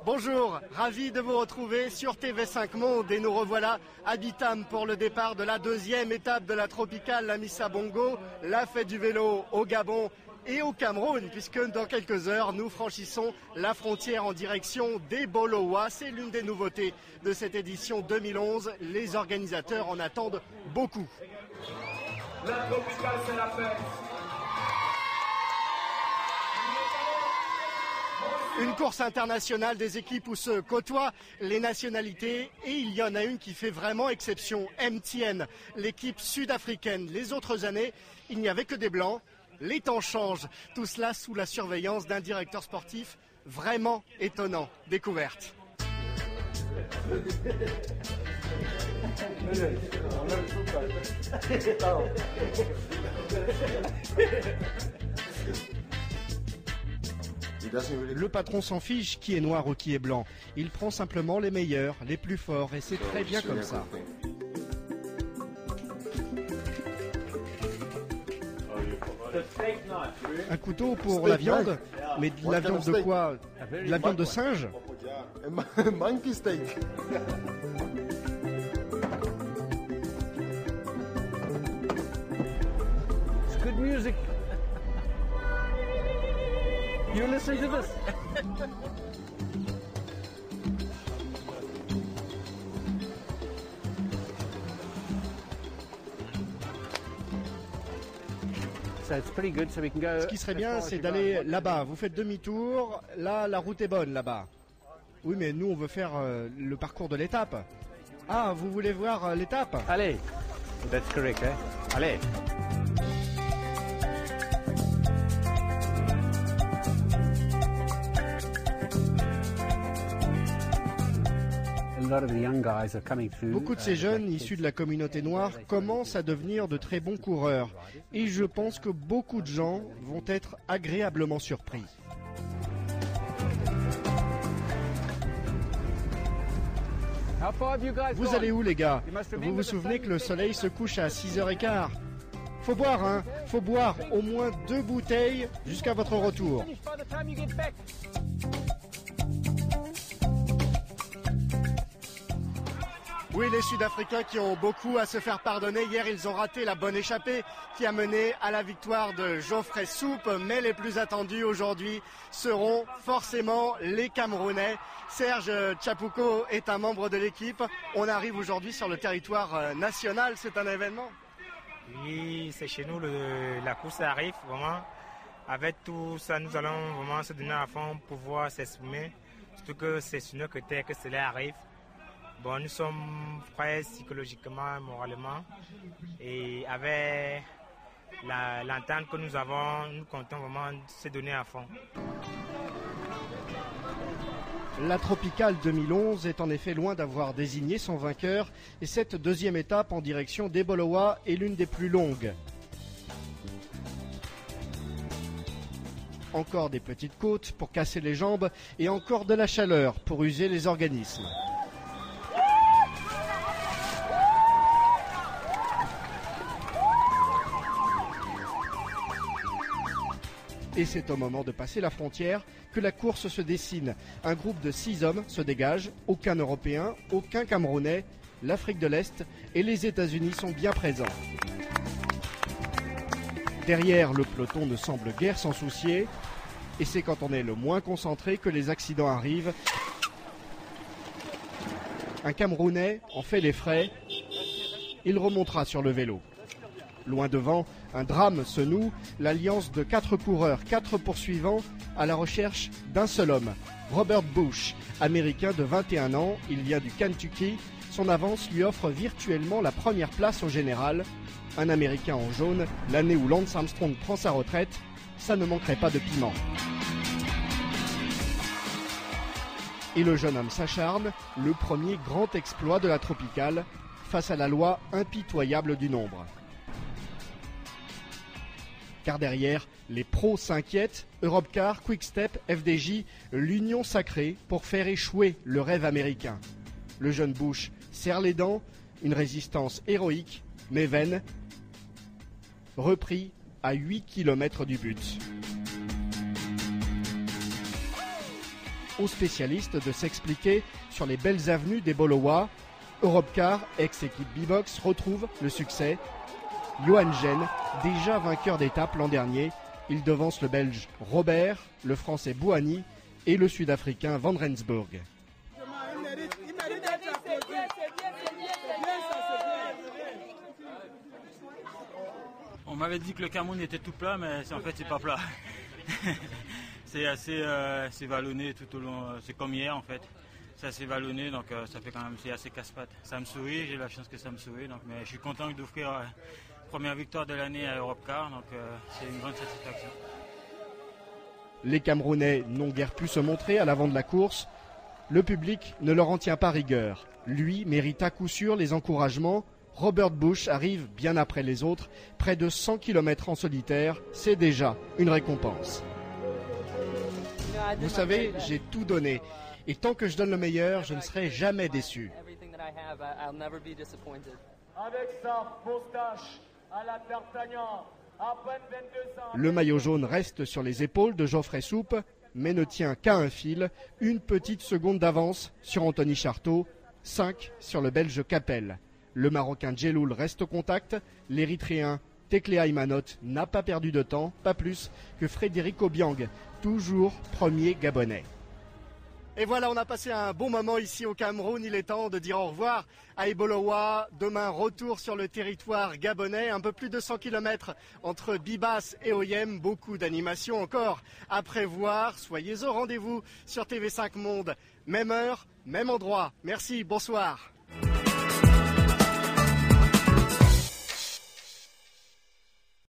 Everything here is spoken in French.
Bonjour, ravi de vous retrouver sur TV5 Monde et nous revoilà à Bitam pour le départ de la deuxième étape de la tropicale, la Missa Bongo, la fête du vélo au Gabon et au Cameroun, puisque dans quelques heures nous franchissons la frontière en direction des Bolowa. C'est l'une des nouveautés de cette édition 2011. Les organisateurs en attendent beaucoup. La tropicale, c'est la fête. Une course internationale des équipes où se côtoient les nationalités et il y en a une qui fait vraiment exception, MTN, l'équipe sud-africaine. Les autres années, il n'y avait que des blancs, les temps changent, tout cela sous la surveillance d'un directeur sportif vraiment étonnant. Découverte. Le patron s'en fiche qui est noir ou qui est blanc. Il prend simplement les meilleurs, les plus forts, et c'est très bien comme ça. Un couteau pour la viande, mais de la viande de quoi? De la viande de singe? Monkey steak. It's good music. You listen to this. So it's pretty good, so we can go. Ce qui serait bien, c'est d'aller là-bas. Vous faites demi-tour. Là, la route est bonne, là-bas. Oui, mais nous, on veut faire le parcours de l'étape. Ah, vous voulez voir l'étape? Allez. That's correct, eh? Allez. Beaucoup de ces jeunes issus de la communauté noire commencent à devenir de très bons coureurs. Et je pense que beaucoup de gens vont être agréablement surpris. Vous allez où, les gars? Vous vous souvenez que le soleil se couche à 6h15? Faut boire, hein? Faut boire au moins 2 bouteilles jusqu'à votre retour. Oui, les Sud-Africains qui ont beaucoup à se faire pardonner. Hier, ils ont raté la bonne échappée qui a mené à la victoire de Geoffrey Soupe. Mais les plus attendus aujourd'hui seront forcément les Camerounais. Serge Tchapuko est un membre de l'équipe. On arrive aujourd'hui sur le territoire national. C'est un événement. Oui, c'est chez nous, la course arrive vraiment. Avec tout ça, nous allons vraiment se donner à fond pour pouvoir s'exprimer. Surtout que c'est sur notre côté que cela arrive. Bon, nous sommes prêts psychologiquement, moralement, et avec l'entente que nous avons, nous comptons vraiment se donner à fond. La Tropicale 2011 est en effet loin d'avoir désigné son vainqueur, et cette deuxième étape en direction des Bolowa est l'une des plus longues. Encore des petites côtes pour casser les jambes, et encore de la chaleur pour user les organismes. Et c'est au moment de passer la frontière que la course se dessine. Un groupe de 6 hommes se dégage, aucun Européen, aucun Camerounais. L'Afrique de l'Est et les États-Unis sont bien présents. Derrière, le peloton ne semble guère s'en soucier. Et c'est quand on est le moins concentré que les accidents arrivent. Un Camerounais en fait les frais. Il remontera sur le vélo. Loin devant, un drame se noue, l'alliance de 4 coureurs, 4 poursuivants, à la recherche d'un seul homme. Robert Bush, américain de 21 ans, il vient du Kentucky. Son avance lui offre virtuellement la première place au général. Un Américain en jaune, l'année où Lance Armstrong prend sa retraite, ça ne manquerait pas de piment. Et le jeune homme s'acharne, le premier grand exploit de la Tropicale, face à la loi impitoyable du nombre. Car derrière, les pros s'inquiètent, Europcar, Quick-Step, FDJ, l'union sacrée pour faire échouer le rêve américain. Le jeune Bush serre les dents, une résistance héroïque, mais vaine, repris à 8 km du but. aux spécialistes de s'expliquer sur les belles avenues des Bolowa. Europcar, ex-équipe B-Box, retrouve le succès. Johan Gen, déjà vainqueur d'étape l'an dernier, il devance le Belge Robert, le Français Bouhanni et le Sud-Africain Van Rensburg. On m'avait dit que le Cameroun était tout plat, mais en fait c'est pas plat. C'est assez vallonné tout au long, c'est comme hier en fait. C'est assez vallonné, donc ça fait quand même, c'est assez casse-pattes. Ça me sourit, j'ai la chance que ça me sourit, donc, mais je suis content d'offrir la première victoire de l'année à Europcar, donc c'est une grande satisfaction. Les Camerounais n'ont guère pu se montrer à l'avant de la course. Le public ne leur en tient pas rigueur. Lui mérite à coup sûr les encouragements. Robert Bush arrive bien après les autres, près de 100 km en solitaire, c'est déjà une récompense. Vous savez, j'ai tout donné. Et tant que je donne le meilleur, je ne serai jamais déçu. Avec sa moustache à la D'Artagnan, à peine 22 ans. Le maillot jaune reste sur les épaules de Geoffrey Soupe, mais ne tient qu'à un fil, une petite seconde d'avance sur Anthony Charteau, 5 sur le Belge Capel. Le Marocain Djeloul reste au contact, l'Érythréen Tekle Aymanot n'a pas perdu de temps, pas plus que Frédéric Obiang, toujours premier Gabonais. Et voilà, on a passé un bon moment ici au Cameroun. Il est temps de dire au revoir à Ebolowa. Demain, retour sur le territoire gabonais. Un peu plus de 100 km entre Bibas et Oyem. Beaucoup d'animations encore à prévoir. Soyez au rendez-vous sur TV5 Monde. Même heure, même endroit. Merci, bonsoir.